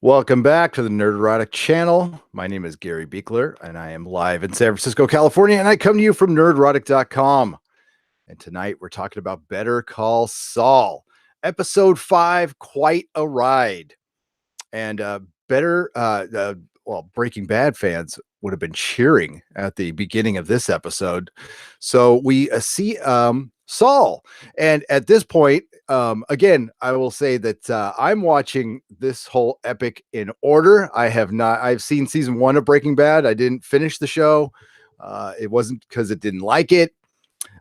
Welcome back to the Nerd channel. My name is Gary Beekler, and I am live in San Francisco, California, and I come to you from nerdrotic.com. And tonight we're talking about Better Call Saul, episode 5, Quite a Ride. And Breaking Bad fans would have been cheering at the beginning of this episode. So we see Saul. And at this point, again, I will say that I'm watching this whole epic in order. I've seen season 1 of Breaking Bad. I didn't finish the show. It wasn't because it didn't like it.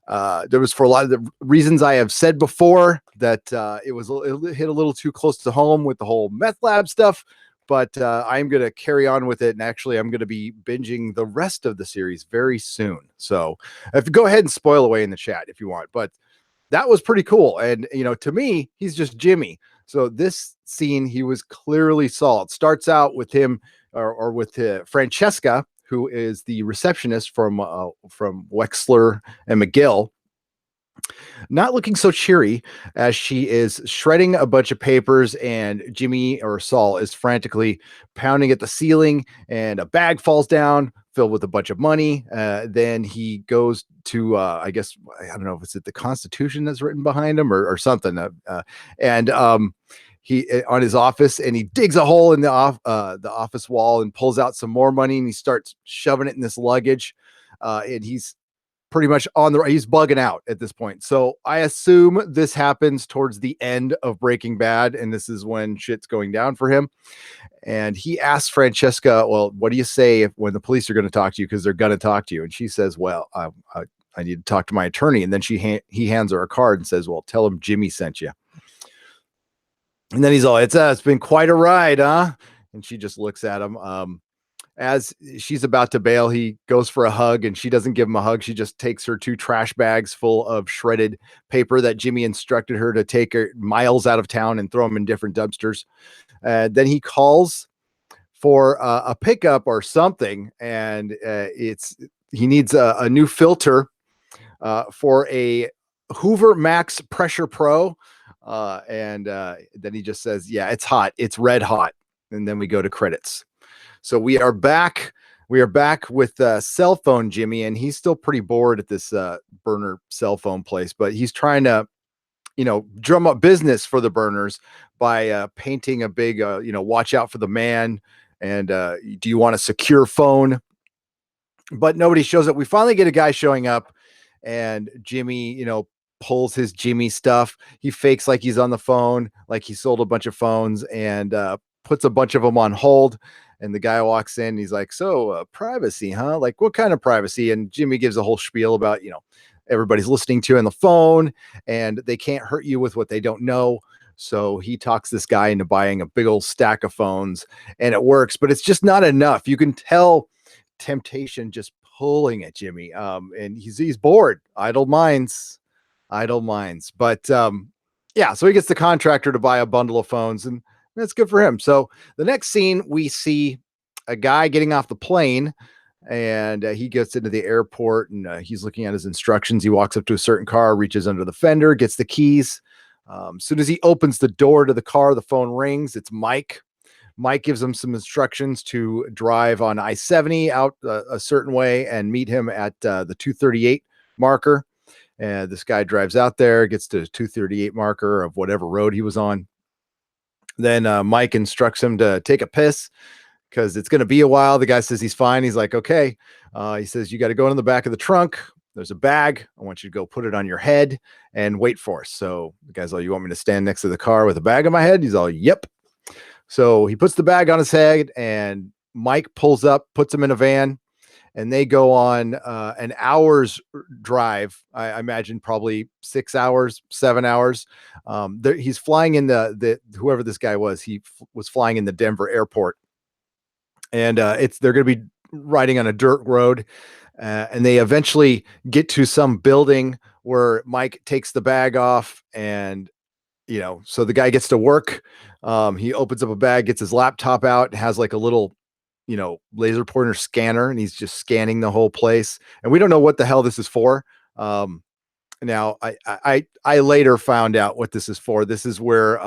There was for a lot of the reasons I have said before that it hit a little too close to home with the whole meth lab stuff. But I'm going to carry on with it. And actually, I'm going to be binging the rest of the series very soon. So go ahead and spoil away in the chat if you want. But that was pretty cool. And, to me, he's just Jimmy. So this scene, he was clearly Saul. It starts out with him or with Francesca, who is the receptionist from Wexler and McGill, not looking so cheery as she is shredding a bunch of papers, and Jimmy or Saul is frantically pounding at the ceiling, and a bag falls down filled with a bunch of money. Then he goes to, I guess, I don't know if it's the Constitution that's written behind him or something. He on his office, and he digs a hole in the office wall and pulls out some more money, and he starts shoving it in this luggage. And he's pretty much he's bugging out at this point. So I assume this happens towards the end of Breaking Bad, and this is when shit's going down for him. And he asks Francesca, well, what do you say when the police are going to talk to you? Because they're going to talk to you. And she says, well, I need to talk to my attorney. And then he hands her a card and says, well, tell him Jimmy sent you. And then he's all, it's been quite a ride, huh? And she just looks at him. As she's about to bail, he goes for a hug, and she doesn't give him a hug. She just takes her 2 trash bags full of shredded paper that Jimmy instructed her to take her miles out of town and throw them in different dumpsters. Then he calls for a pickup or something, and he needs a new filter for a Hoover Max Pressure Pro. And then he just says, yeah, it's hot. It's red hot. And then we go to credits. So we are back. We are back with cell phone Jimmy, and he's still pretty bored at this burner cell phone place, but he's trying to, drum up business for the burners by painting a big, watch out for the man. And do you want a secure phone? But nobody shows up. We finally get a guy showing up, and Jimmy, pulls his Jimmy stuff. He fakes like he's on the phone, like he sold a bunch of phones, and puts a bunch of them on hold. And the guy walks in, and he's like, so privacy, huh? Like, what kind of privacy? And Jimmy gives a whole spiel about, everybody's listening to you on the phone, and they can't hurt you with what they don't know. So he talks this guy into buying a big old stack of phones, and it works, but it's just not enough. You can tell temptation just pulling at Jimmy. And he's bored. Idle minds. But yeah, so he gets the contractor to buy a bundle of phones, and that's good for him. So the next scene, we see a guy getting off the plane, and he gets into the airport, and he's looking at his instructions. He walks up to a certain car, reaches under the fender, gets the keys. As soon as he opens the door to the car, the phone rings. It's Mike. Mike gives him some instructions to drive on I-70 out a certain way and meet him at the 238 marker. And this guy drives out there, gets to the 238 marker of whatever road he was on. Then Mike instructs him to take a piss because it's going to be a while. The guy says he's fine. He's like, okay. He says, you got to go in the back of the trunk. There's a bag. I want you to go put it on your head and wait for us. So the guy's all, you want me to stand next to the car with a bag on my head? He's all, yep. So he puts the bag on his head, and Mike pulls up, puts him in a van, and they go on an hour's drive. I imagine probably 6 hours, 7 hours. He's flying in whoever this guy was, he was flying in the Denver airport, and they're going to be riding on a dirt road, and they eventually get to some building where Mike takes the bag off, and so the guy gets to work. He opens up a bag, gets his laptop out, has like a little laser pointer scanner, and he's just scanning the whole place. And we don't know what the hell this is for. Now I later found out what this is for. This is where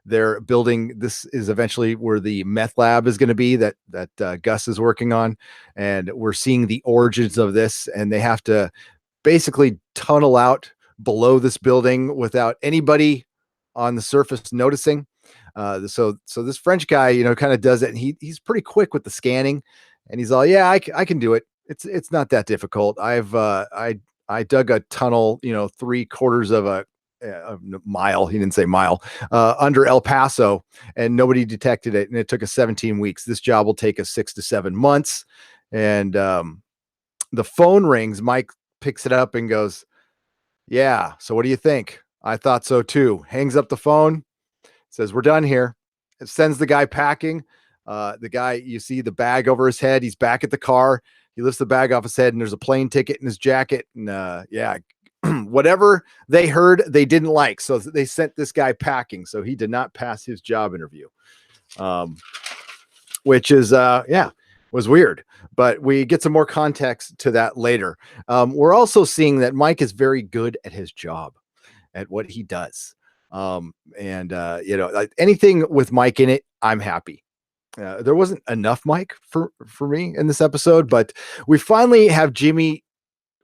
they're building. This is eventually where the meth lab is going to be that Gus is working on, and we're seeing the origins of this. And they have to basically tunnel out below this building without anybody on the surface noticing. So this French guy, kind of does it, and he's pretty quick with the scanning, and he's all, yeah, I can do it. It's not that difficult. I dug a tunnel, 3/4 of a mile. He didn't say mile, under El Paso, and nobody detected it. And it took us 17 weeks. This job will take us 6 to 7 months. And the phone rings. Mike picks it up and goes, yeah. So what do you think? I thought so too. Hangs up the phone, says, we're done here. It sends the guy packing. The guy, you see the bag over his head. He's back at the car. He lifts the bag off his head, and there's a plane ticket in his jacket. And yeah, whatever they heard, they didn't like. So they sent this guy packing. So he did not pass his job interview, which is, was weird. But we get some more context to that later. We're also seeing that Mike is very good at his job, at what he does. Like anything with Mike in it, I'm happy. There wasn't enough Mike for me in this episode, but we finally have Jimmy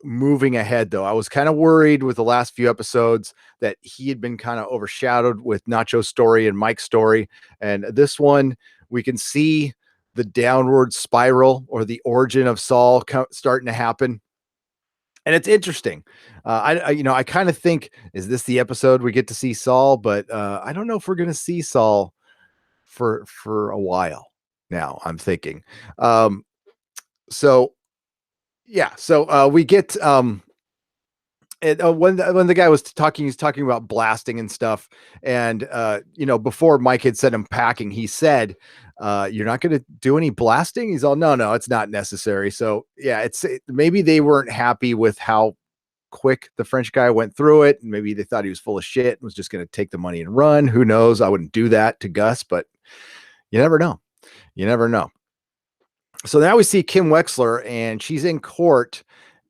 moving ahead, though. I was kind of worried with the last few episodes that he had been kind of overshadowed with Nacho's story and Mike's story. And this one, we can see the downward spiral, or the origin of Saul starting to happen. And it's interesting. I kind of think, is this the episode we get to see Saul? But I don't know if we're going to see Saul for a while now, I'm thinking. So we get when the guy was talking, he's talking about blasting and stuff. And before Mike had sent him packing, he said, you're not going to do any blasting? He's all, no, it's not necessary. So yeah, maybe they weren't happy with how quick the French guy went through it. And maybe they thought he was full of shit and was just going to take the money and run. Who knows? I wouldn't do that to Gus, but you never know. So now we see Kim Wexler, and she's in court,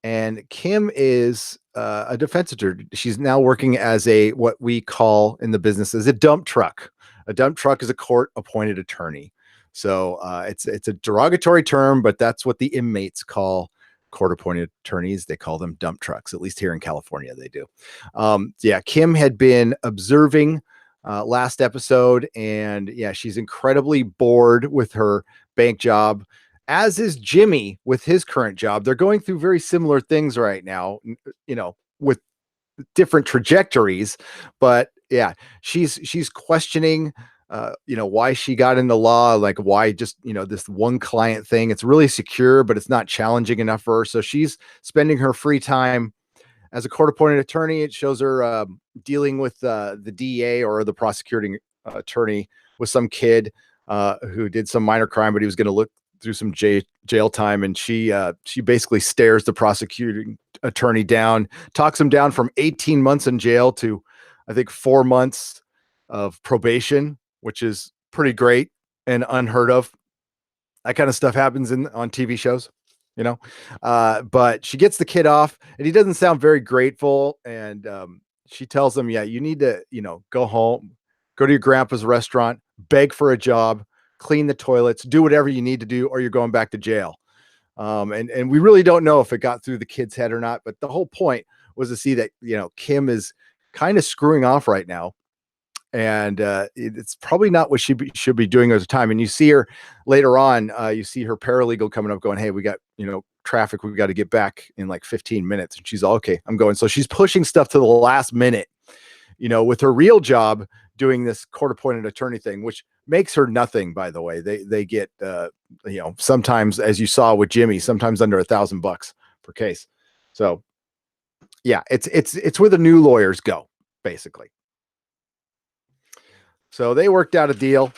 and Kim is a defense attorney. She's now working as what we call in the business as a dump truck. A dump truck is a court appointed attorney. So it's a derogatory term, but that's what the inmates call court appointed attorneys. They call them dump trucks, at least here in California, they do. Kim had been observing last episode, and yeah, she's incredibly bored with her bank job, as is Jimmy with his current job. They're going through very similar things right now, with different trajectories, but yeah, she's questioning why she got into law, like why just this one client thing. It's really secure, but it's not challenging enough for her. So she's spending her free time as a court appointed attorney. It shows her dealing with the DA, or the prosecuting attorney, with some kid who did some minor crime, but he was going to look through some jail time. And she basically stares the prosecuting attorney down, talks him down from 18 months in jail to, I think, 4 months of probation, which is pretty great and unheard of. That kind of stuff happens on TV shows, but she gets the kid off, and he doesn't sound very grateful. And she tells him, yeah, you need to, go home, go to your grandpa's restaurant, beg for a job, clean the toilets, do whatever you need to do, or you're going back to jail. And we really don't know if it got through the kid's head or not, but the whole point was to see that, Kim is kind of screwing off right now. And it's probably not what she should be doing at the time. And you see her later on, you see her paralegal coming up going, hey, we got, traffic. We've got to get back in like 15 minutes. And she's all, okay, I'm going. So she's pushing stuff to the last minute, with her real job doing this court appointed attorney thing, which makes her nothing, by the way. They get, sometimes, as you saw with Jimmy, sometimes under $1,000 per case. So yeah, it's where the new lawyers go, basically. So they worked out a deal,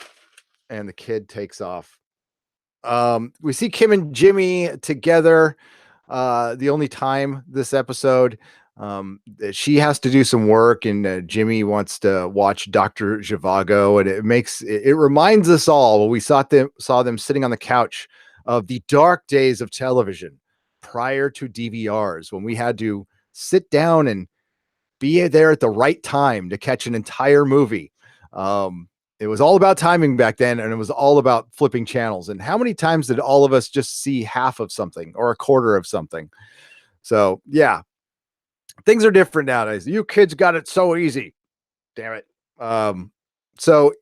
and the kid takes off. We see Kim and Jimmy together. The only time this episode, she has to do some work, and Jimmy wants to watch Dr. Zhivago, and it reminds us all when we saw them sitting on the couch of the dark days of television prior to DVRs, when we had to sit down and be there at the right time to catch an entire movie. It was all about timing back then, and it was all about flipping channels. And how many times did all of us just see half of something or a quarter of something? So yeah, things are different nowadays. You kids got it so easy. Damn it. Um, so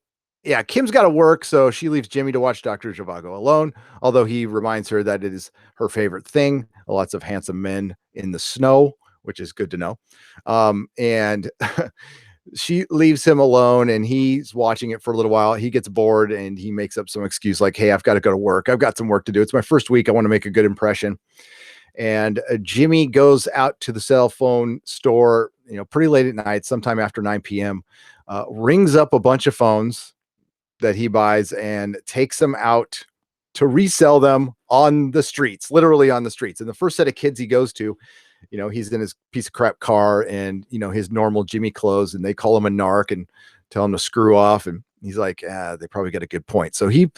yeah, Kim's got to work, so she leaves Jimmy to watch Dr. Zhivago alone, although he reminds her that it is her favorite thing. Lots of handsome men in the snow, which is good to know. And she leaves him alone, and he's watching it for a little while. He gets bored and he makes up some excuse like, hey, I've got to go to work. I've got some work to do. It's my first week. I want to make a good impression. And Jimmy goes out to the cell phone store, pretty late at night, sometime after 9 p.m., rings up a bunch of phones that he buys and takes them out to resell them on the streets, literally on the streets. And the first set of kids he goes to, he's in his piece of crap car and, his normal Jimmy clothes, and they call him a narc and tell him to screw off. And he's like, they probably got a good point. So he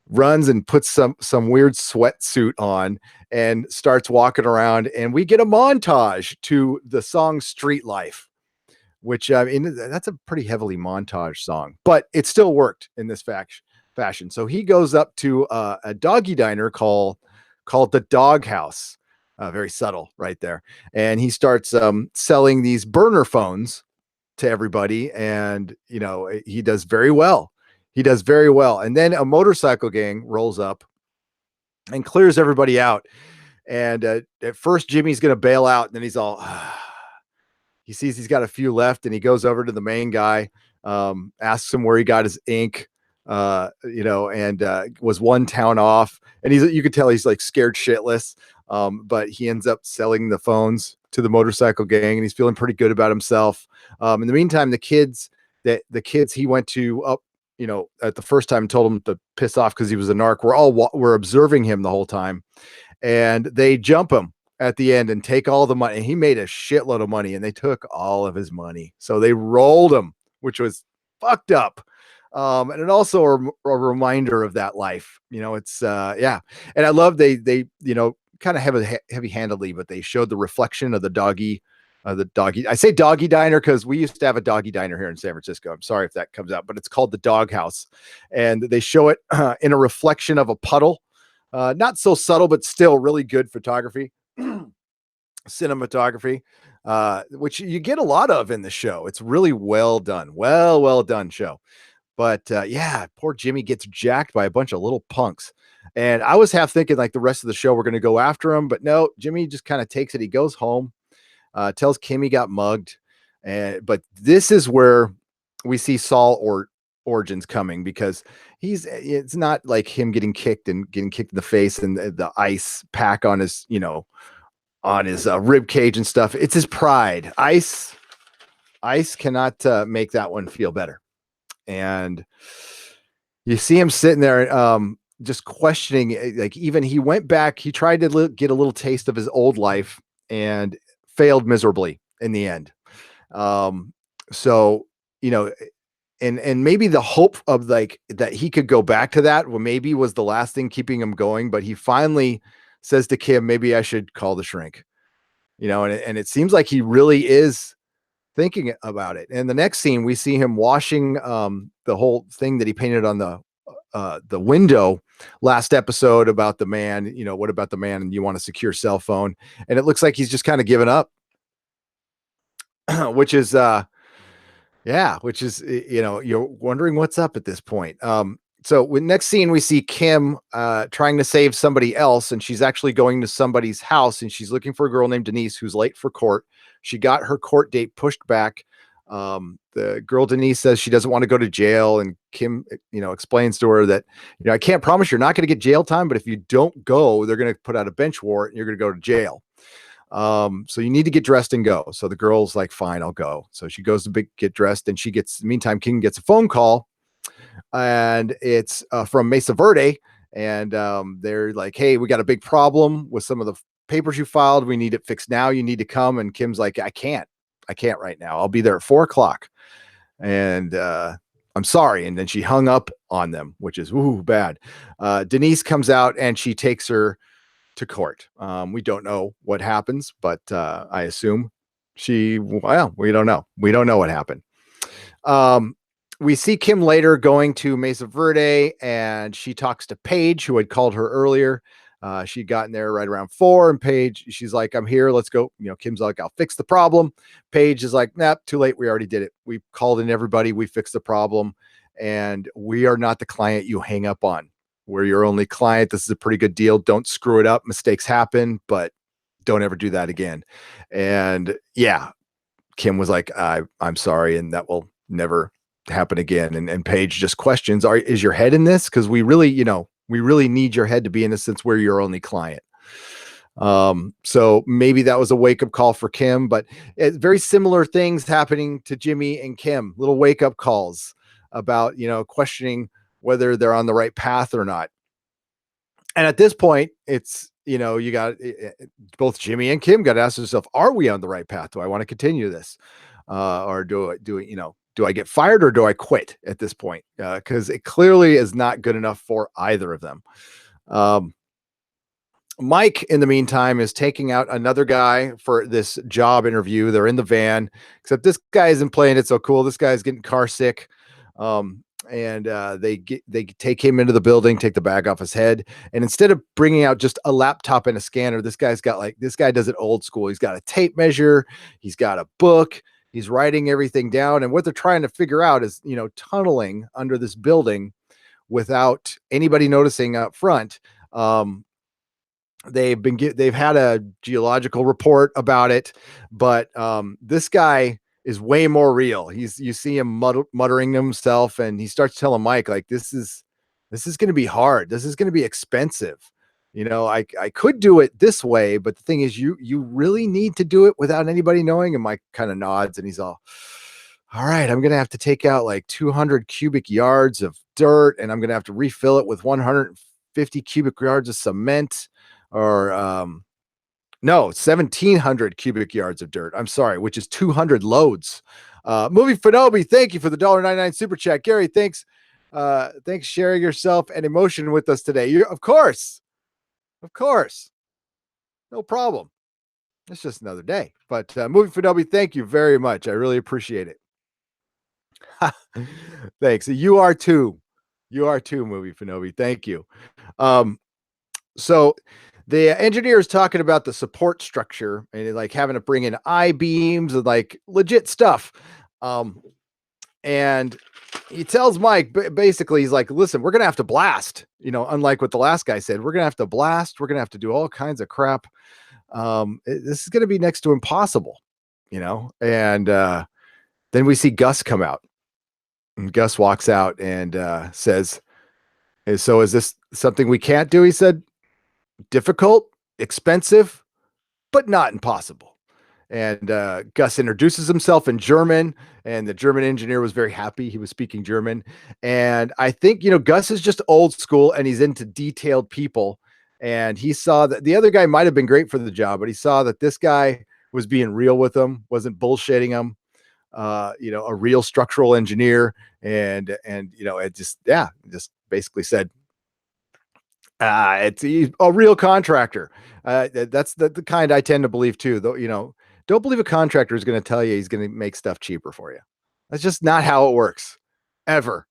runs and puts some weird sweatsuit on and starts walking around, and we get a montage to the song Street Life, which that's a pretty heavily montage song, but it still worked in this fashion. So he goes up to a doggy diner called the Dog House. Very subtle right there. And he starts selling these burner phones to everybody. And, he does very well. He does very well. And then a motorcycle gang rolls up and clears everybody out. And at first, Jimmy's going to bail out. And then he's all, he sees he's got a few left, and he goes over to the main guy, asks him where he got his ink, and was one town off. And you could tell he's like scared shitless. But he ends up selling the phones to the motorcycle gang, and he's feeling pretty good about himself. In the meantime, the kids he went to up, at the first time, told him to piss off because he was a narc. We're observing him the whole time, and they jump him at the end and take all the money. And he made a shitload of money, and they took all of his money. So they rolled him, which was fucked up. And it also a reminder of that life. It's yeah. And I love they kind of heavy-handedly, but they showed the reflection of the doggy. I say doggy diner because we used to have a doggy diner here in San Francisco. I'm sorry if that comes out, but it's called the Dog House. And they show it in a reflection of a puddle. Not so subtle, but still really good photography. Cinematography, which you get a lot of in the show. It's really well done. Well done show. But yeah, poor Jimmy gets jacked by a bunch of little punks. And I was half thinking like the rest of the show, we're going to go after him. But no, Jimmy just kind of takes it. He goes home, tells Kim he got mugged. But this is where we see Saul origins coming, because it's not like him getting kicked in the face and the ice pack on his, on his rib cage and stuff. It's his pride. Ice cannot make that one feel better. And you see him sitting there, just questioning, like, even he went back, he tried to get a little taste of his old life and failed miserably in the end. So, and maybe the hope of like that he could go back to that, well, maybe was the last thing keeping him going, but he finally says to Kim, maybe I should call the shrink, and it seems like he really is thinking about it. And the next scene, we see him washing the whole thing that he painted on the window last episode about the man, what about the man, and you want a secure cell phone. And it looks like he's just kind of given up, which is, you're wondering what's up at this point. So with next scene, we see Kim trying to save somebody else, and she's actually going to somebody's house, and she's looking for a girl named Denise who's late for court. She got her court date pushed back. The girl Denise says she doesn't want to go to jail, and Kim, explains to her that, I can't promise you're not going to get jail time, but if you don't go, they're going to put out a bench warrant and you're going to go to jail. So you need to get dressed and go. So the girl's like, fine, I'll go. So she goes to get dressed, and meantime, King gets a phone call, and it's from Mesa Verde. And they're like, hey, we got a big problem with some of the papers you filed. We need it fixed now. You need to come. And Kim's like, I can't right now. I'll be there at 4:00. And I'm sorry. And then she hung up on them, which is bad. Denise comes out and she takes her to court. We don't know what happens, but I assume we don't know. We don't know what happened. We see Kim later going to Mesa Verde, and she talks to Paige, who had called her earlier. She'd gotten there right around 4, and Paige, she's like, "I'm here. Let's go." Kim's like, "I'll fix the problem." Paige is like, "Nah, too late. We already did it. We called in everybody. We fixed the problem, and we are not the client you hang up on. We're your only client. This is a pretty good deal. Don't screw it up. Mistakes happen, but don't ever do that again." And yeah, Kim was like, I'm sorry, and that will never happen again. And Paige just questions, is your head in this? Because we really need your head to be in this since we're your only client. So maybe that was a wake-up call for Kim, but very similar things happening to Jimmy and Kim, little wake-up calls about, questioning whether they're on the right path or not. And at this point, it's, you got both Jimmy and Kim got to ask themselves, are we on the right path? Do I want to continue this? Or do I get fired or do I quit at this point? Because it clearly is not good enough for either of them. Mike, in the meantime, is taking out another guy for this job interview. They're in the van, except this guy isn't playing it so cool. This guy's getting car sick. And they take him into the building, take the bag off his head, and instead of bringing out just a laptop and a scanner, this guy does it old school. He's got a tape measure, he's got a book, he's writing everything down, and what they're trying to figure out is, tunneling under this building without anybody noticing up front. They've had a geological report about it, but this guy is way more real. You see him muttering to himself, and he starts telling Mike, like, this is going to be hard. This is going to be expensive. I could do it this way, but the thing is, you really need to do it without anybody knowing. And Mike kind of nods, and he's all right, I'm going to have to take out like 200 cubic yards of dirt, and I'm going to have to refill it with 150 cubic yards of cement, or no, 1,700 cubic yards of dirt. I'm sorry, which is 200 loads. Movie Finobi, thank you for the $1.99 super chat. Gary, thanks sharing yourself and emotion with us today. Of course, no problem. It's just another day. But Movie Finobi, thank you very much. I really appreciate it. Thanks. You are too, Movie Finobi. Thank you. So the engineer is talking about the support structure and like having to bring in I-beams and like legit stuff. And he tells Mike, basically, he's like, listen, we're going to have to blast, unlike what the last guy said, we're going to have to blast. We're going to have to do all kinds of crap. This is going to be next to impossible, and then we see Gus come out, and Gus walks out and says, so is this something we can't do? He said, difficult, expensive, but not impossible. And Gus introduces himself in German, and the German engineer was very happy he was speaking German. And I think, Gus is just old school, and he's into detailed people. And he saw that the other guy might have been great for the job, but he saw that this guy was being real with him, wasn't bullshitting him. A real structural engineer, and it just basically said, it's a real contractor. That's the kind I tend to believe too, though. Don't believe a contractor is going to tell you he's going to make stuff cheaper for you. That's just not how it works, ever.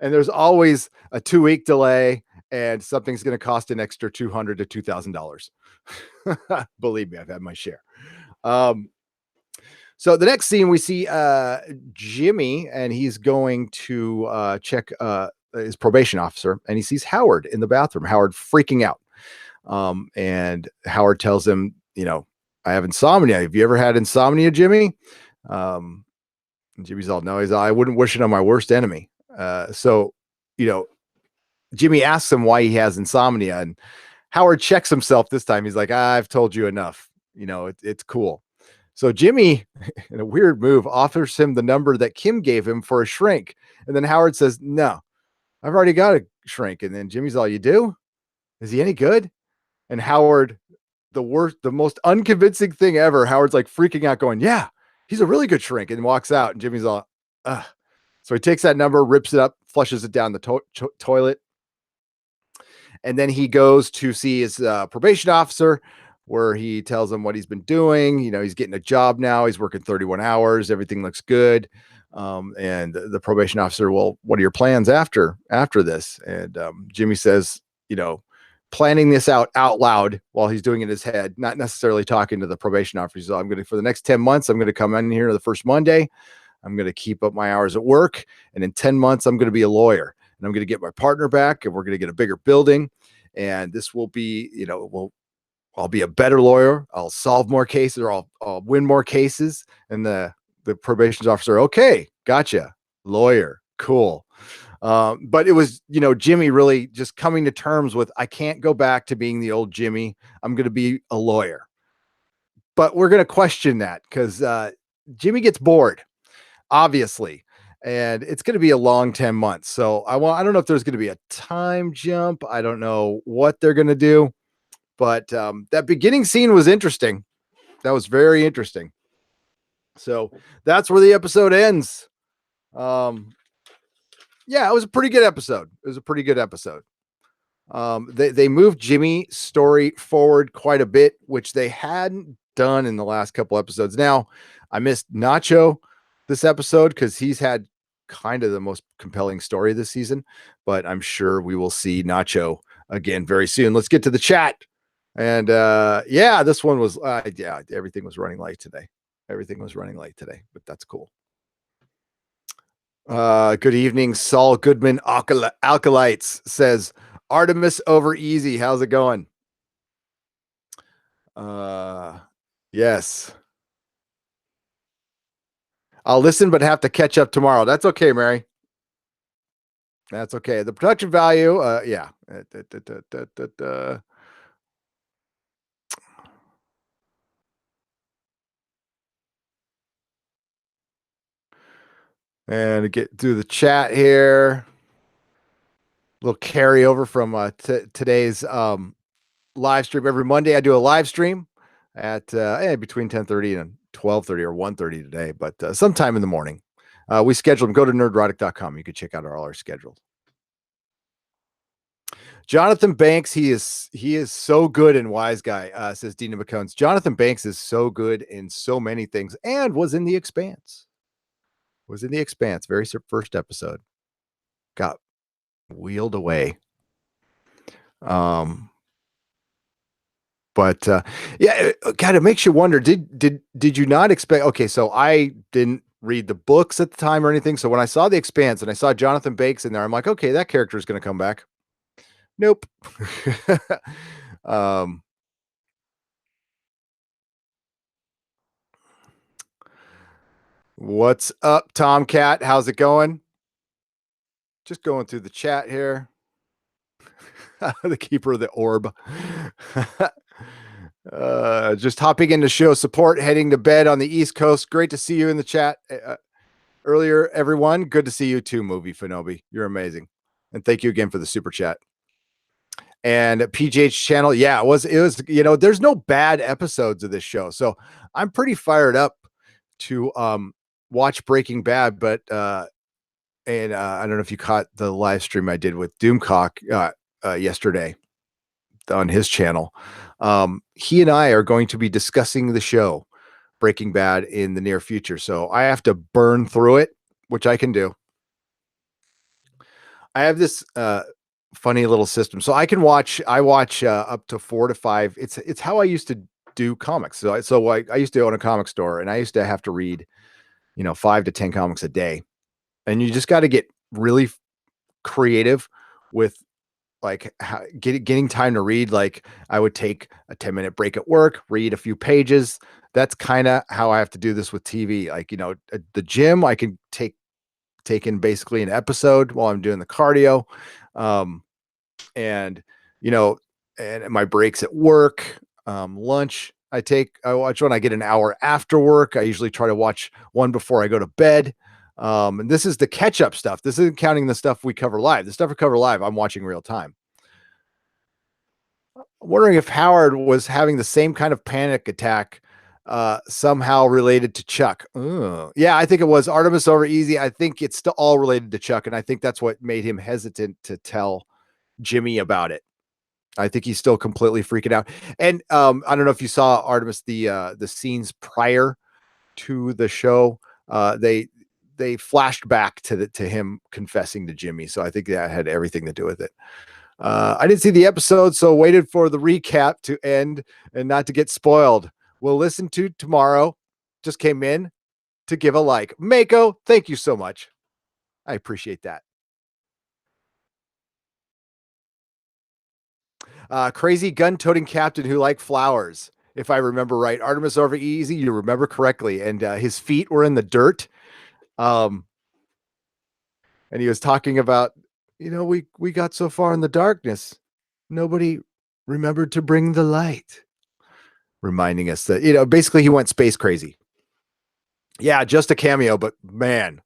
And there's always a 2-week delay, and something's going to cost an extra $200 to $2,000. Believe me, I've had my share. So the next scene, we see Jimmy, and he's going to check his probation officer, and he sees Howard in the bathroom. Howard freaking out. And Howard tells him, I have insomnia. Have you ever had insomnia, Jimmy? And Jimmy's all, no, I wouldn't wish it on my worst enemy. So Jimmy asks him why he has insomnia, and Howard checks himself this time. He's like, I've told you enough. It's cool. So Jimmy, in a weird move, offers him the number that Kim gave him for a shrink. And then Howard says, no, I've already got a shrink. And then Jimmy's all, you do? Is he any good? And Howard, the most unconvincing thing ever, Howard's like freaking out going, yeah, he's a really good shrink, and walks out. And Jimmy's all, ugh. So he takes that number, rips it up, flushes it down the toilet. And then he goes to see his probation officer, where he tells him what he's been doing. He's getting a job now. He's working 31 hours. Everything looks good. And the probation officer, well, what are your plans after this? And Jimmy says, planning this out loud while he's doing it in his head, not necessarily talking to the probation officer. So I'm going to, for the next 10 months, I'm going to come in here the first Monday. I'm going to keep up my hours at work. And in 10 months, I'm going to be a lawyer, and I'm going to get my partner back, and we're going to get a bigger building. And this will be, I'll be a better lawyer. I'll solve more cases, or I'll win more cases. And the probation officer, okay, gotcha, lawyer, cool. But it was, Jimmy really just coming to terms with, I can't go back to being the old Jimmy. I'm going to be a lawyer. But we're going to question that because Jimmy gets bored, obviously. And it's going to be a long 10 months. So I don't know if there's going to be a time jump. I don't know what they're going to do. But that beginning scene was interesting. That was very interesting. So that's where the episode ends. Yeah, it was a pretty good episode. They moved Jimmy's story forward quite a bit, which they hadn't done in the last couple episodes. Now, I missed Nacho this episode because he's had kind of the most compelling story this season, but I'm sure we will see Nacho again very soon. Let's get to the chat. And this one was everything was running late today. But that's cool. Good evening, Saul Goodman Alkalites says Artemis over easy. How's it going? Yes. I'll listen, but have to catch up tomorrow. That's okay, Mary. That's okay. The production value, yeah. And get through the chat here. A little carryover from today's live stream. Every Monday, I do a live stream at between 10:30 and 12:30 or 1:30 today, but sometime in the morning. We schedule them. Go to nerdrotic.com. You can check out all our schedules. Jonathan Banks, he is so good in Wise Guy, says Dina McCones. Jonathan Banks is so good in so many things, and was in The Expanse. Very first episode. Got wheeled away. But yeah, God, it makes you wonder. Did you not expect? Okay, so I didn't read the books at the time or anything. So when I saw The Expanse and I saw Jonathan Banks in there, I'm like, okay, that character is going to come back. Nope. What's up, Tomcat? How's it going? Just going through the chat here. The keeper of the orb. Just hopping into show support, heading to bed on the East Coast. Great to see you in the chat earlier, everyone. Good to see you too, Movie Finobi. You're amazing. And thank you again for the super chat. And PGH channel, yeah, it was, there's no bad episodes of this show. So I'm pretty fired up to watch Breaking Bad, but I don't know if you caught the live stream I did with Doomcock yesterday on his channel. He and I are going to be discussing the show Breaking Bad in the near future. So I have to burn through it, which I can do. I have this funny little system. So I watch up to 4 to 5. It's how I used to do comics. So I used to own a comic store, and I used to have to read, 5 to 10 comics a day. And you just got to get really creative with like getting time to read. Like I would take a 10-minute break at work, read a few pages. That's kind of how I have to do this with TV. Like, at the gym, I can take in basically an episode while I'm doing the cardio. And my breaks at work, lunch, I watch one. I get an hour after work. I usually try to watch one before I go to bed. And this is the catch up stuff. This isn't counting the stuff we cover live. The stuff we cover live, I'm watching real time. I'm wondering if Howard was having the same kind of panic attack, somehow related to Chuck. Yeah, I think it was Artemis over easy. I think it's still all related to Chuck. And I think that's what made him hesitant to tell Jimmy about it. I think he's still completely freaking out. And I don't know if you saw Artemis, the scenes prior to the show. they flashed back to him confessing to Jimmy. So I think that had everything to do with it. I didn't see the episode, so waited for the recap to end and not to get spoiled. We'll listen to tomorrow. Just came in to give a like. Mako, thank you so much. I appreciate that. Crazy gun-toting captain who liked flowers. If I remember right, Artemis over easy. You remember correctly, and his feet were in the dirt. Um, and he was talking about, we got so far in the darkness, nobody remembered to bring the light, reminding us that basically he went space crazy. Yeah, just a cameo, but man,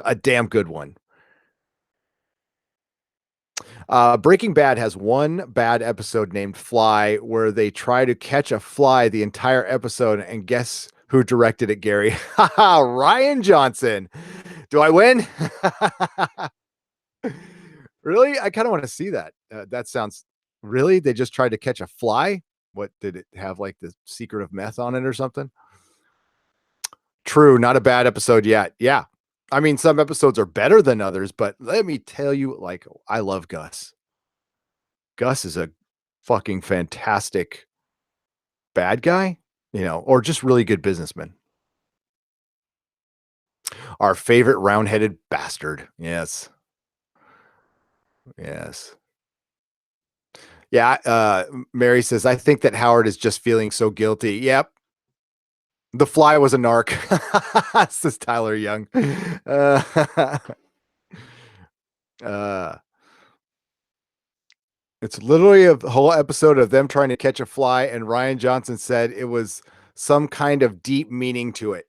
a damn good one. Breaking Bad has one bad episode named Fly, where they try to catch a fly the entire episode, and guess who directed it, Gary? Rian Johnson. Do I win? Really? I kind of want to see that. That sounds really. They just tried to catch a fly. What did it have, like the secret of meth on it or something? True, not a bad episode yet. Yeah. I mean, some episodes are better than others, but let me tell you, like, I love Gus. Gus is a fucking fantastic bad guy, or just really good businessman. Our favorite round-headed bastard. Yes. Yes. Yeah. Mary says, I think that Howard is just feeling so guilty. Yep. The fly was a narc. Says Tyler Young. Uh, it's literally a whole episode of them trying to catch a fly, and Rian Johnson said it was some kind of deep meaning to it.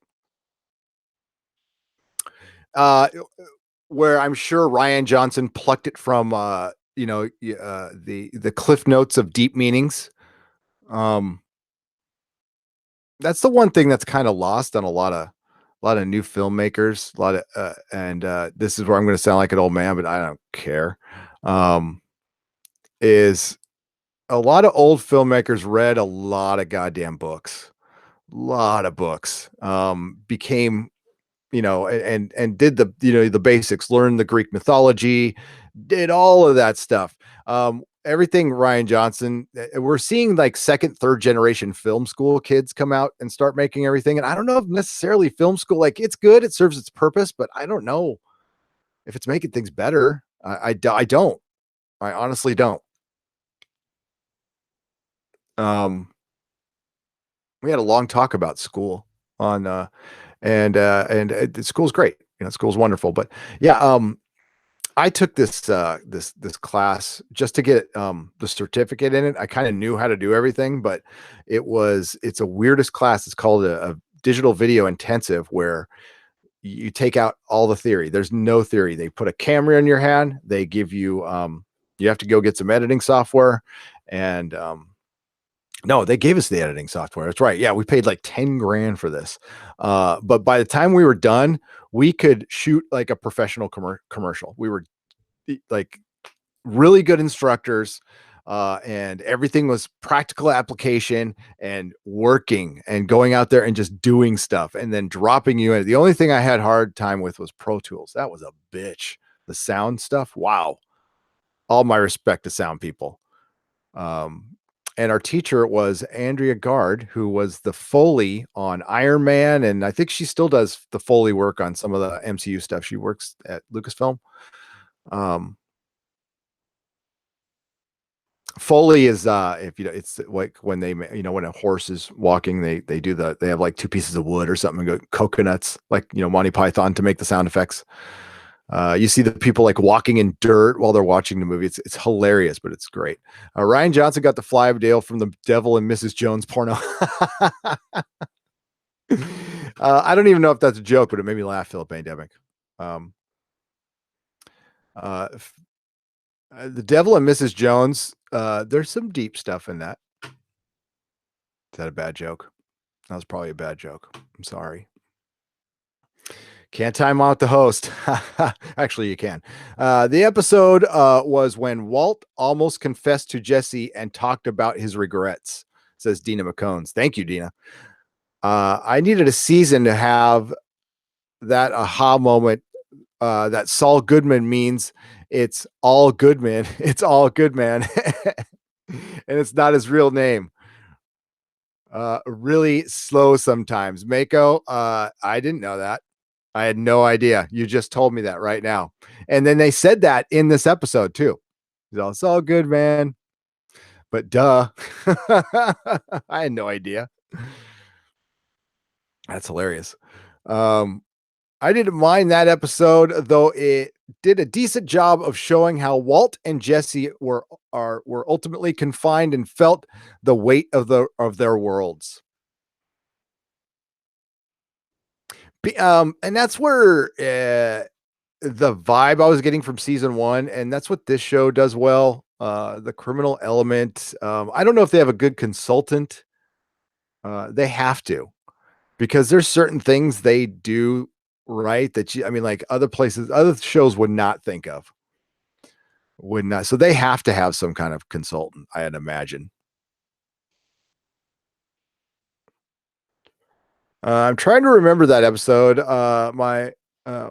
Where I'm sure Rian Johnson plucked it from, the cliff notes of deep meanings. Um, that's the one thing that's kind of lost on a lot of new filmmakers. A lot of, and this is where I'm going to sound like an old man, but I don't care. Is a lot of old filmmakers read a lot of goddamn books, lot of books. Became and did the basics, learned the Greek mythology, did all of that stuff. Everything Rian Johnson, we're seeing like second, third generation film school kids come out and start making everything. And I don't know if necessarily film school, like it's good, it serves its purpose, but I don't know if it's making things better. I don't. I honestly don't. Um, we had a long talk about school on, and school's great. School's wonderful, but yeah, I took this class just to get the certificate in it. I kind of knew how to do everything, but it's a weirdest class. It's called a digital video intensive, where you take out all the theory. There's no theory. They put a camera in your hand. They give you you have to go get some editing software, and no, they gave us the editing software. That's right. Yeah, we paid like 10 grand for this. But by the time we were done, we could shoot like a professional commercial. We were like really good instructors, and everything was practical application and working and going out there and just doing stuff and then dropping you in. The only thing I had hard time with was Pro Tools. That was a bitch. The sound stuff. Wow. All my respect to sound people. And our teacher was Andrea Gard, who was the Foley on Iron Man. And I think she still does the Foley work on some of the MCU stuff. She works at Lucasfilm. Foley is if it's like when they when a horse is walking, they have like two pieces of wood or something, go coconuts, like Monty Python, to make the sound effects. You see the people like walking in dirt while they're watching the movie. It's hilarious, but it's great. Rian Johnson got the fly of Dale from the Devil and Mrs. Jones porno. I don't even know if that's a joke, but it made me laugh, Philip Pandemic. The Devil and Mrs. Jones, there's some deep stuff in that. Is that a bad joke? That was probably a bad joke. I'm sorry. Can't time out the host. Actually, you can. The episode was when Walt almost confessed to Jesse and talked about his regrets, says Dina McCones. Thank you, Dina. I needed a season to have that aha moment that Saul Goodman means. It's all good, man. It's all good, man. And it's not his real name. Really slow sometimes. Mako, I didn't know that. I had no idea. You just told me that right now. And then they said that in this episode too. It's all good, man. But duh. I had no idea. That's hilarious. Um, I didn't mind that episode, though it did a decent job of showing how Walt and Jesse were ultimately confined and felt the weight of their worlds. And that's where the vibe I was getting from season one, and that's what this show does well. The criminal element. I don't know if they have a good consultant. They have to, because there's certain things they do right that I mean, like other places, other shows would not think of, would not. So they have to have some kind of consultant, I'd imagine. I'm trying to remember that episode. My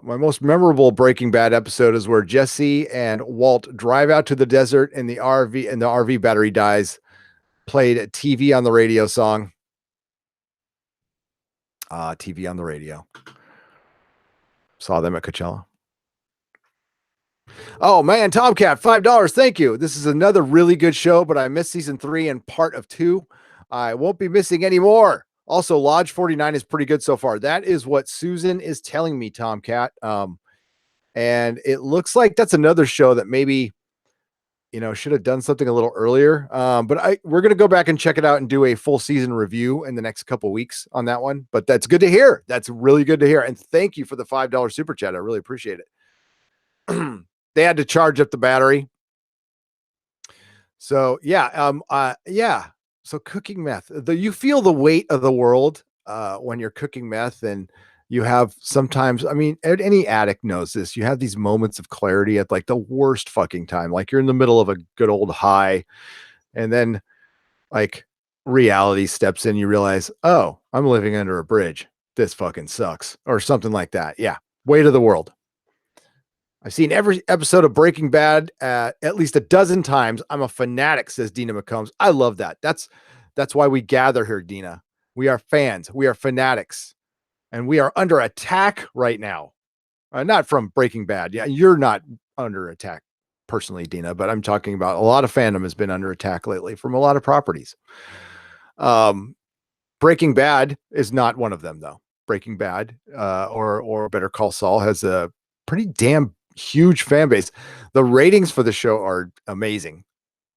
most memorable Breaking Bad episode is where Jesse and Walt drive out to the desert in the RV, and the RV battery dies. Played TV on the radio song. TV on the radio. Saw them at Coachella. Oh man, Tomcat, $5. Thank you. This is another really good show, but I missed season 3 and part of 2. I won't be missing any more. Also, Lodge 49 is pretty good so far. That is what Susan is telling me, Tomcat. And it looks like that's another show that maybe, should have done something a little earlier. But we're going to go back and check it out and do a full season review in the next couple weeks on that one. But that's good to hear. That's really good to hear. And thank you for the $5 super chat. I really appreciate it. They had to charge up the battery. So yeah. So cooking meth, you feel the weight of the world when you're cooking meth, and you have sometimes, I mean, any addict knows this. You have these moments of clarity at like the worst fucking time. Like you're in the middle of a good old high, and then like reality steps in. You realize, oh, I'm living under a bridge. This fucking sucks, or something like that. Yeah. Weight of the world. I've seen every episode of Breaking Bad at least a dozen times. I'm a fanatic, says Dina McCombs. I love that. That's why we gather here, Dina. We are fans. We are fanatics. And we are under attack right now. Not from Breaking Bad. Yeah, you're not under attack personally, Dina, but I'm talking about a lot of fandom has been under attack lately from a lot of properties. Breaking Bad is not one of them, though. Breaking Bad or Better Call Saul has a pretty damn huge fan base. The ratings for the show are amazing.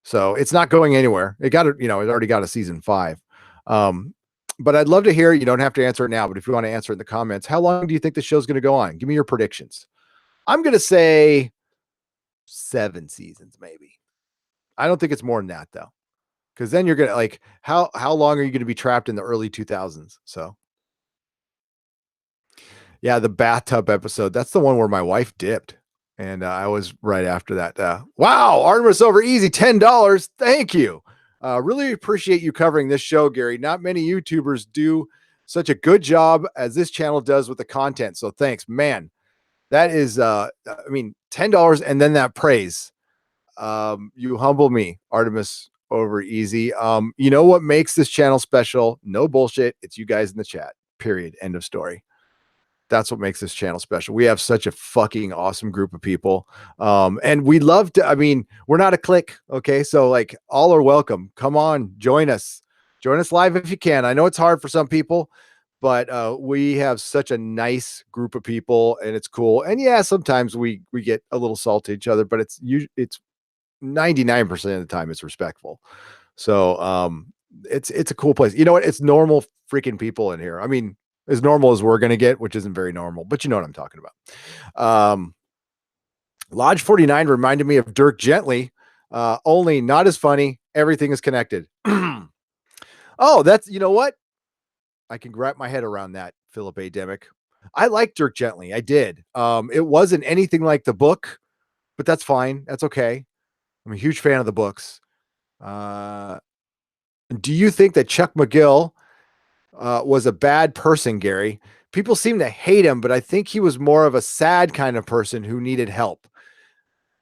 So it's not going anywhere. It already got a season 5. But I'd love to hear, you don't have to answer it now, but if you want to answer in the comments, how long do you think the show's going to go on? Give me your predictions. I'm going to say 7 seasons, maybe. I don't think it's more than that though. Cause then you're going to like, how long are you going to be trapped in the early 2000s? So yeah, the bathtub episode. That's the one where my wife dipped. And I was right after that. Wow, Artemis over easy, $10. Thank you. Really appreciate you covering this show, Gary. Not many YouTubers do such a good job as this channel does with the content. So thanks, man. That is, $10 and then that praise. You humble me, Artemis over easy. You know what makes this channel special? No bullshit. It's you guys in the chat. Period. End of story. That's what makes this channel special. We have such a fucking awesome group of people. And we love to, we're not a clique. Okay. So like all are welcome. Come on, join us live if you can. I know it's hard for some people, but we have such a nice group of people and it's cool. And yeah, sometimes we get a little salty to each other, but it's 99% of the time it's respectful. So it's a cool place. You know what? It's normal freaking people in here. As normal as we're going to get, which isn't very normal, but you know what I'm talking about. Lodge 49 reminded me of Dirk Gently, only not as funny. Everything is connected. Oh, you know what? I can wrap my head around that, Philip A. Demick. I like Dirk Gently. I did. It wasn't anything like the book, but that's fine. That's okay. I'm a huge fan of the books. Do you think that Chuck McGill was a bad person, Gary? People seem to hate him, but I think he was more of a sad kind of person who needed help.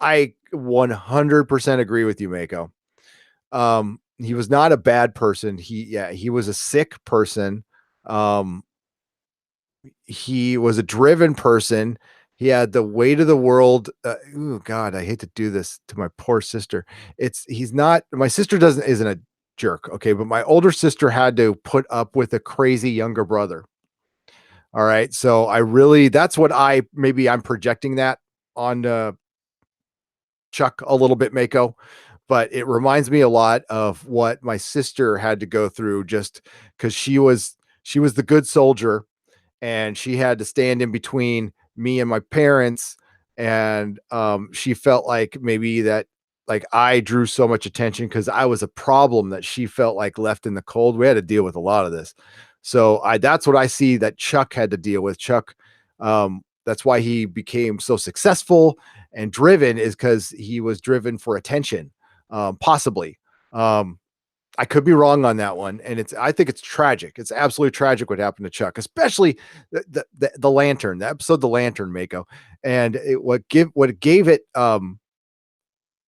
I 100% agree with you, Mako. He was not a bad person. He was a sick person. Um, he was a driven person. He had the weight of the world. Oh God, I hate to do this to my poor sister. He's not. My sister doesn't isn't a jerk, okay, but my older sister had to put up with a crazy younger brother. All right, so I really that's what I maybe I'm projecting that on Chuck a little bit, Mako, but it reminds me a lot of what my sister had to go through just because she was the good soldier and she had to stand in between me and my parents. And she felt like maybe that like I drew so much attention because I was a problem that she felt like left in the cold. We had to deal with a lot of this. So I that's what I see that Chuck had to deal with. Chuck, that's why he became so successful and driven is because he was driven for attention, possibly. Um, I could be wrong on that one, and I think it's tragic. It's absolutely tragic what happened to Chuck, especially the lantern, the episode, the lantern, Mako, and what gave it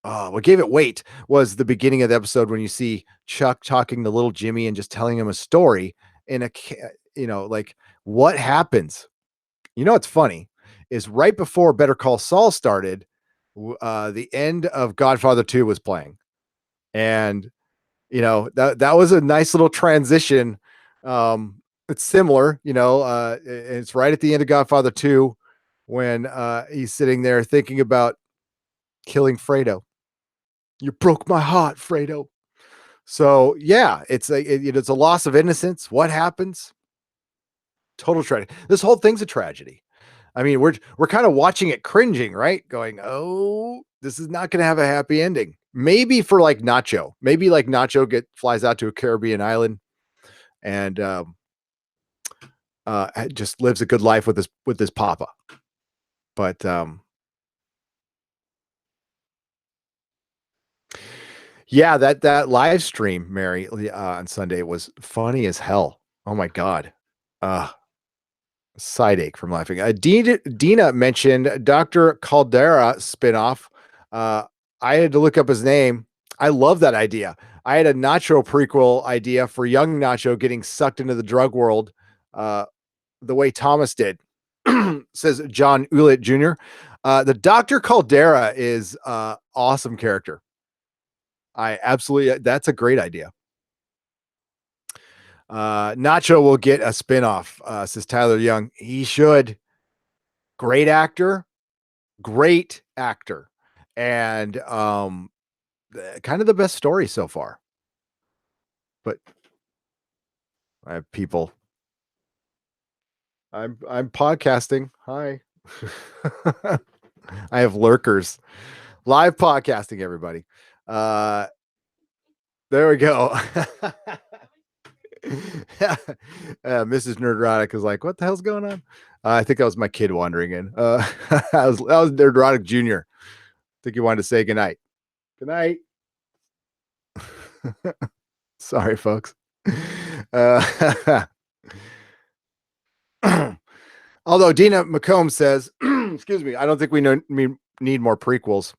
weight was the beginning of the episode when you see Chuck talking to little Jimmy and just telling him a story in like what happens. You know, what's funny is right before Better Call Saul started, the end of Godfather 2 was playing, and that was a nice little transition. It's similar, it's right at the end of Godfather 2 when he's sitting there thinking about killing Fredo. You broke my heart, Fredo. So yeah, it's a loss of innocence. What happens? Total tragedy. This whole thing's a tragedy. I mean, we're kind of watching it cringing, right? Going, "Oh, this is not going to have a happy ending." Maybe for like Nacho. Maybe like Nacho get flies out to a Caribbean island and just lives a good life with his papa. But yeah, that live stream, Mary, on Sunday was funny as hell. Oh my god. Uh Side ache from laughing. Dina mentioned Dr. Caldera spinoff. Uh, I had to look up his name. I love that idea. I had a Nacho prequel idea for young Nacho getting sucked into the drug world the way Thomas did, says John Ulett Jr. The Dr. Caldera is awesome character. I absolutely, that's a great idea. Nacho will get a spinoff, says Tyler Young. He should. Great actor, great actor, and kind of the best story so far. But I have people. I'm podcasting. Hi. I have lurkers. Live podcasting, everybody. There we go. Mrs. Nerdrotic is like, what the hell's going on? I think that was my kid wandering in. That was Nerdrotic Jr. I think he wanted to say goodnight. Good night. Sorry, folks. Uh, although Dina McComb says, excuse me, I don't think we need more prequels.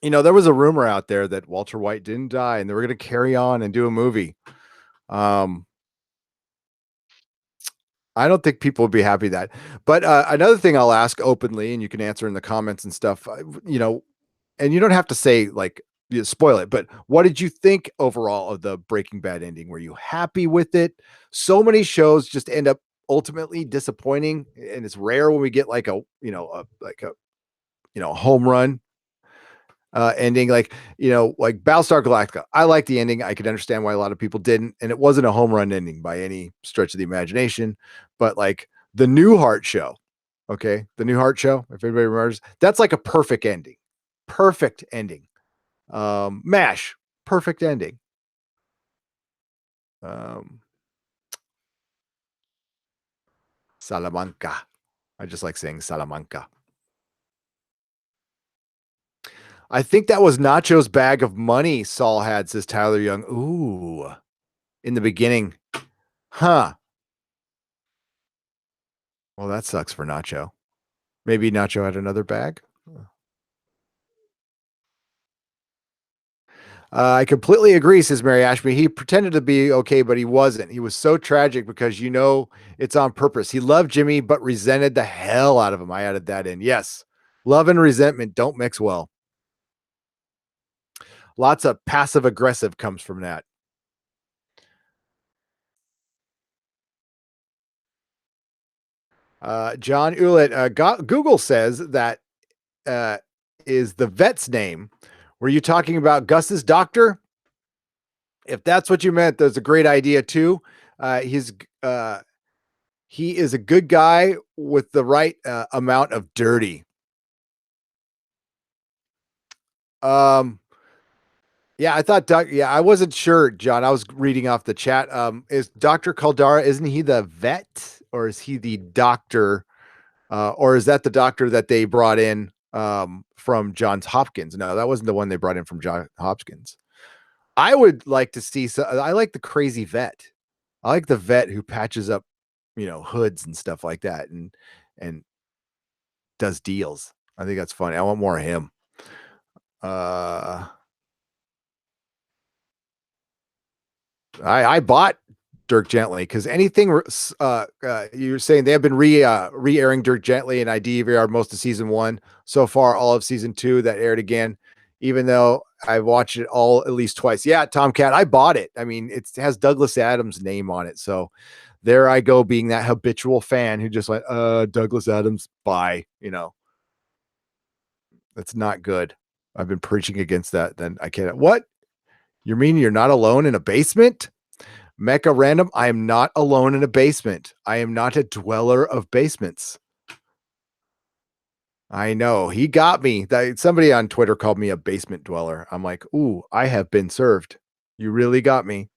There was a rumor out there that Walter White didn't die and they were going to carry on and do a movie. I don't think people would be happy that. But another thing I'll ask openly, and you can answer in the comments and stuff, and you don't have to say like spoil it, but what did you think overall of the Breaking Bad ending? Were you happy with it? So many shows just end up ultimately disappointing, and it's rare when we get like a home run ending, like Battlestar Galactica. I like the ending. I could understand why a lot of people didn't, and it wasn't a home run ending by any stretch of the imagination. But like the New Heart show, okay, the New Heart show, if anybody remembers, that's like a perfect ending. Perfect ending. MASH, perfect ending. Salamanca. I just like saying Salamanca. I think that was Nacho's bag of money Saul had, says Tyler Young. Ooh, in the beginning. Huh. Well, that sucks for Nacho. Maybe Nacho had another bag? I completely agree, says Mary Ashby. He pretended to be okay, but he wasn't. He was so tragic because it's on purpose. He loved Jimmy, but resented the hell out of him. I added that in. Yes. Love and resentment don't mix well. Lots of passive aggressive comes from that. John Ulett, Google says that uh, is the vet's name. Were you talking about Gus's doctor? If that's what you meant, that's a great idea too. He's he is a good guy with the right amount of dirty. Um, yeah, I thought Doc. Yeah, I wasn't sure, John. I was reading off the chat. Is Doctor Caldara? Isn't he the vet, or is he the doctor, or is that the doctor that they brought in from Johns Hopkins? No, that wasn't the one they brought in from Johns Hopkins. I would like to see. I like the crazy vet. I like the vet who patches up, hoods and stuff like that, and does deals. I think that's funny. I want more of him. Uh, I bought Dirk Gently because anything you're saying they have been re-airing Dirk Gently and I DVR most of season one so far, all of season two that aired again. Even though I've watched it all at least twice. Yeah, Tomcat, I bought it. I mean, it has Douglas Adams' name on it, so there I go, being that habitual fan who just like, Douglas Adams, bye. That's not good. I've been preaching against that. Then I can't. What? You mean you're not alone in a basement? Mecha Random, I am not alone in a basement. I am not a dweller of basements. I know. He got me. Somebody on Twitter called me a basement dweller. I'm like, ooh, I have been served. You really got me.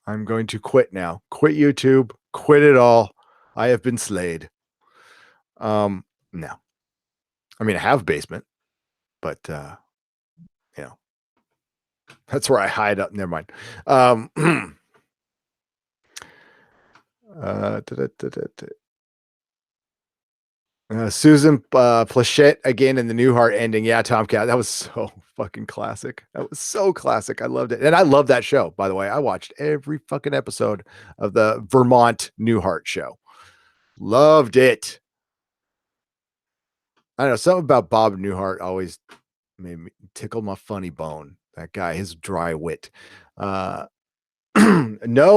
I'm going to quit now. Quit YouTube. Quit it all. I have been slayed. No. I mean, I have a basement, but you know, that's where I hide up. Never mind. Uh, Susan Plachette again in the Newhart ending. Yeah, Tomcat. That was so fucking classic. That was so classic. I loved it. And I love that show, by the way. I watched every fucking episode of the Vermont Newhart show. Loved it. I don't know. Something about Bob Newhart always made me tickle my funny bone. That guy, his dry wit. No,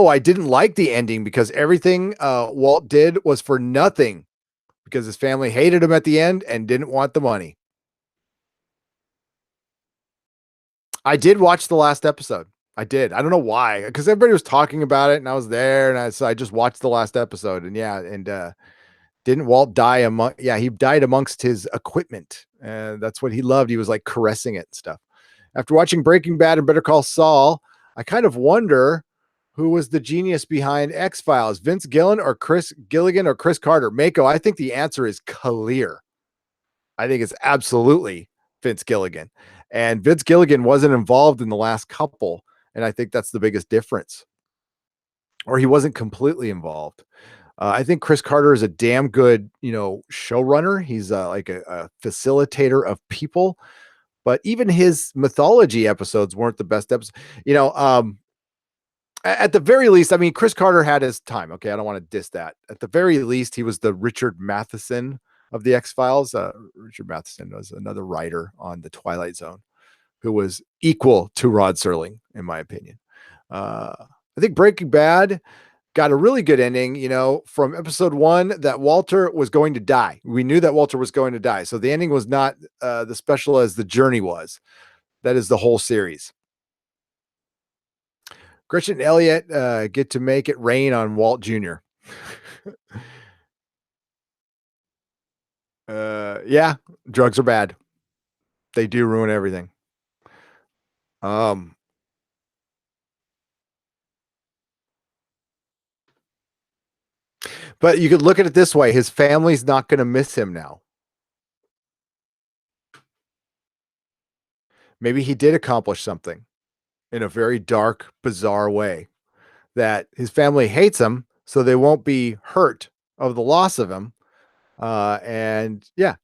I didn't like the ending because everything Walt did was for nothing because his family hated him at the end and didn't want the money. I did watch the last episode. I did. I don't know why, because everybody was talking about it and I was there and I just watched the last episode and yeah, and didn't Walt die he died amongst his equipment. That's what he loved. He was like caressing it and stuff. After watching Breaking Bad and Better Call Saul, I kind of wonder who was the genius behind X-Files, Vince Gilligan or Chris Gilligan or Chris Carter? Mako, I think the answer is clear. I think it's absolutely Vince Gilligan. And Vince Gilligan wasn't involved in the last couple. And I think that's the biggest difference. Or he wasn't completely involved. I think Chris Carter is a damn good, showrunner. He's like a facilitator of people. But even his mythology episodes weren't the best episodes. At the very least, I mean, Chris Carter had his time. Okay, I don't want to diss that. At the very least, he was the Richard Matheson of the X-Files. Richard Matheson was another writer on the Twilight Zone who was equal to Rod Serling, in my opinion. I think Breaking Bad got a really good ending, from episode 1 that Walter was going to die. We knew that Walter was going to die. So the ending was not the special as the journey was. That is the whole series. Gretchen and Elliot get to make it rain on Walt Jr. Yeah, drugs are bad. They do ruin everything. But you could look at it this way. His family's not going to miss him now. Maybe he did accomplish something in a very dark, bizarre way that his family hates him, so they won't be hurt of the loss of him. And yeah,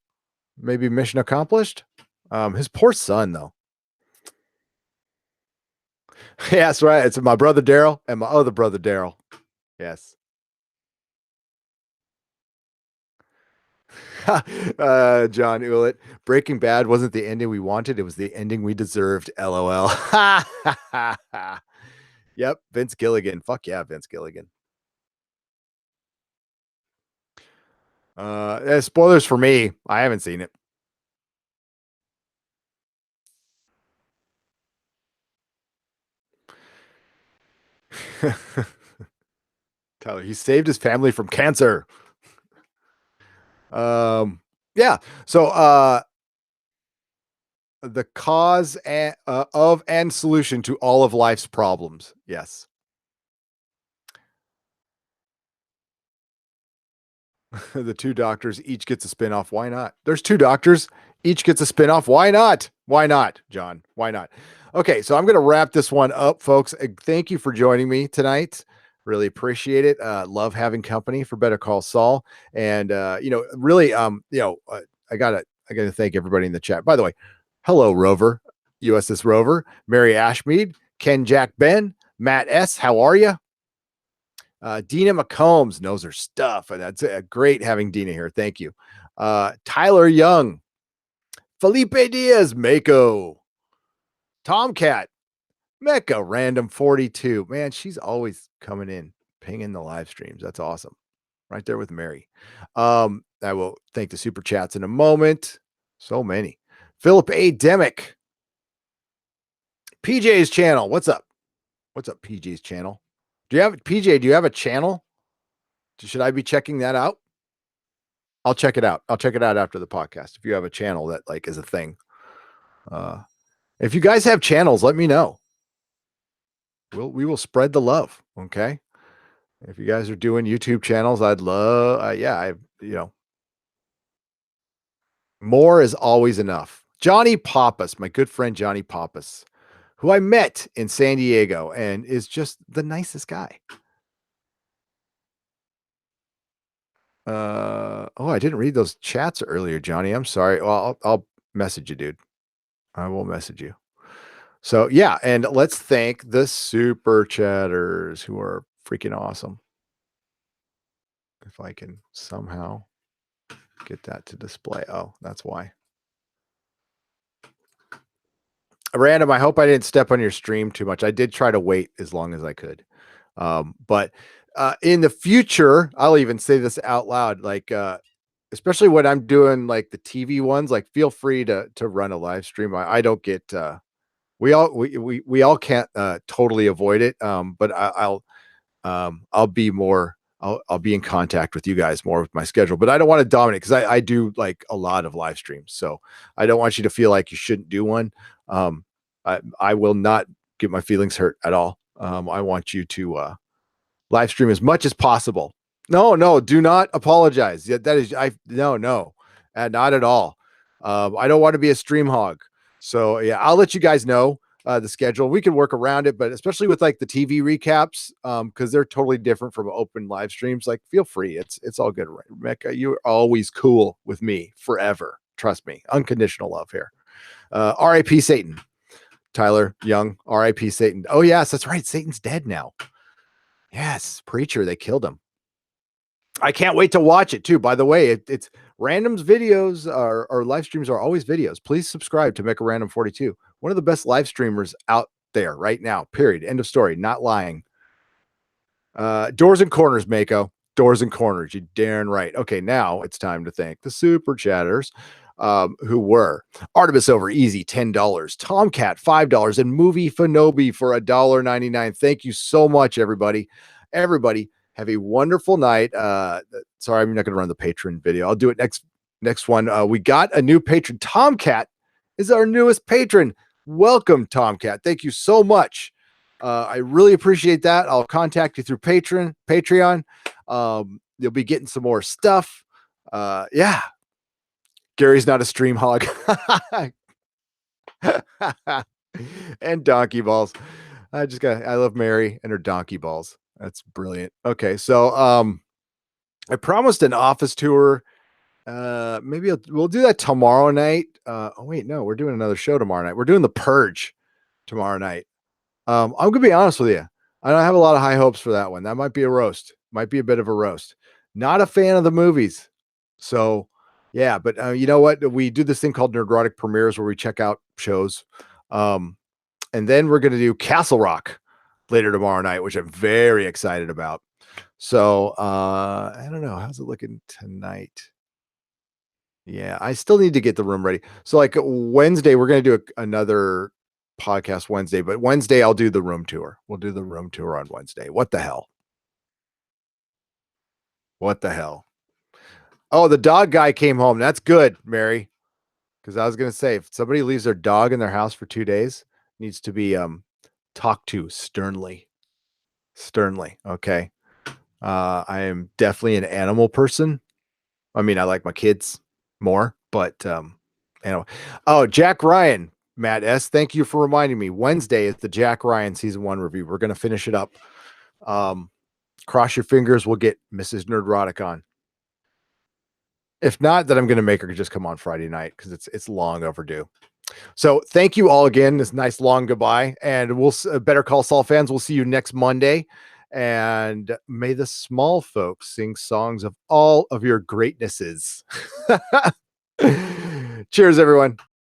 maybe mission accomplished. His poor son, though. Yeah, that's right. It's my brother Daryl and my other brother Daryl. Yes. John Ulett. Breaking Bad wasn't the ending we wanted. It was the ending we deserved. LOL. Yep. Vince Gilligan. Fuck yeah, Vince Gilligan. Spoilers for me. I haven't seen it. Tyler, he saved his family from cancer. Yeah. So the cause of and solution to all of life's problems. Yes. The two doctors each gets a spinoff. Why not? There's two doctors, each gets a spinoff. Why not? Why not, John? Why not? Okay, so I'm going to wrap this one up, folks. Thank you for joining me tonight. Really appreciate it. Love having company for Better Call Saul, and really, I gotta thank everybody in the chat. By the way, hello, Rover, USS Rover, Mary Ashmead, Ken Jack Ben, Matt S. How are you? Dina McCombs knows her stuff, and that's great having Dina here. Thank you. Tyler Young, Felipe Diaz, Mako, Tomcat, Mecca, Random 42. Man, she's always coming in, pinging the live streams. That's awesome. Right there with Mary. I will thank the super chats in a moment. So many. Philip A. Demick, PJ's channel. What's up? What's up, PJ's channel? Do you have PJ? Do you have a channel? Should I be checking that out? I'll check it out. I'll check it out after the podcast. If you have a channel that like is a thing, if you guys have channels, let me know. We will spread the love. Okay. If you guys are doing YouTube channels, I'd love. More is always enough. Johnny Pappas, my good friend Johnny Pappas, who I met in San Diego and is just the nicest guy. I didn't read those chats earlier, Johnny. I'm sorry. Well, I'll message you, dude. I will message you. So yeah, and let's thank the super chatters who are freaking awesome. If I can somehow get that to display. Oh, that's why. Random, I hope I didn't step on your stream too much. I did try to wait as long as I could. But in the future, I'll even say this out loud, like especially when I'm doing like the TV ones, like feel free to run a live stream. I don't get we all can't totally avoid it. But I'll be more I'll be in contact with you guys more with my schedule, but I don't want to dominate because I do like a lot of live streams. So I don't want you to feel like you shouldn't do one. I will not get my feelings hurt at all. I want you to live stream as much as possible. No, do not apologize. Yeah, that is no, not at all. I don't want to be a stream hog. So yeah, I'll let you guys know the schedule. We can work around it, but especially with like the TV recaps, because they're totally different from open live streams. Like, feel free. It's all good, right? Mecca, you're always cool with me forever. Trust me. Unconditional love here. R.I.P. Satan. Tyler Young, R.I.P. Satan. Oh, yes, that's right. Satan's dead now. Yes, preacher. They killed him. I can't wait to watch it too. By the way, it's Random's videos or live streams are always videos. Please subscribe to Mecca Random 42. One of the best live streamers out there right now. Period. End of story. Not lying. Doors and corners, Mako. Doors and corners. You darn right. Okay, now it's time to thank the super chatters. Who were Artemis Over Easy, $10, Tomcat, $5, and Movie Fanobi for $1.99. Thank you so much, everybody. Everybody, have a wonderful night. Sorry, I'm not going to run the patron video. I'll do it next one. We got a new patron. Tomcat is our newest patron. Welcome, Tomcat. Thank you so much. I really appreciate that. I'll contact you through Patreon. You'll be getting some more stuff. Yeah. Gary's not a stream hog. And donkey balls. I love Mary and her donkey balls. That's brilliant. Okay, so I promised an office tour. Maybe we'll do that tomorrow night. Oh wait, no, we're doing another show tomorrow night. We're doing The Purge tomorrow night. I'm gonna be honest with you. I don't have a lot of high hopes for that one. That might be a roast. Might be a bit of a roast. Not a fan of the movies. So yeah, but you know what? We do this thing called Nerdrotic Premieres where we check out shows. Um, and then we're gonna do Castle Rock later tomorrow night, which I'm very excited about. So I don't know. How's it looking tonight? Yeah, I still need to get the room ready. So like Wednesday, we're going to do another podcast Wednesday, but Wednesday I'll do the room tour. We'll do the room tour on Wednesday. What the hell? What the hell? Oh, the dog guy came home. That's good, Mary. Because I was going to say, if somebody leaves their dog in their house for 2 days, needs to be talked to sternly. Sternly. Okay. I am definitely an animal person. I mean, I like my kids more, but anyway. Oh, Jack Ryan, Matt S. Thank you for reminding me. Wednesday is the Jack Ryan season 1 review. We're gonna finish it up. Cross your fingers, we'll get Mrs. Nerdrotic on. If not, then I'm gonna make her just come on Friday night because it's long overdue. So thank you all again. This nice long goodbye, and we'll Better Call Saul fans. We'll see you next Monday. And may the small folks sing songs of all of your greatnesses. Cheers, everyone.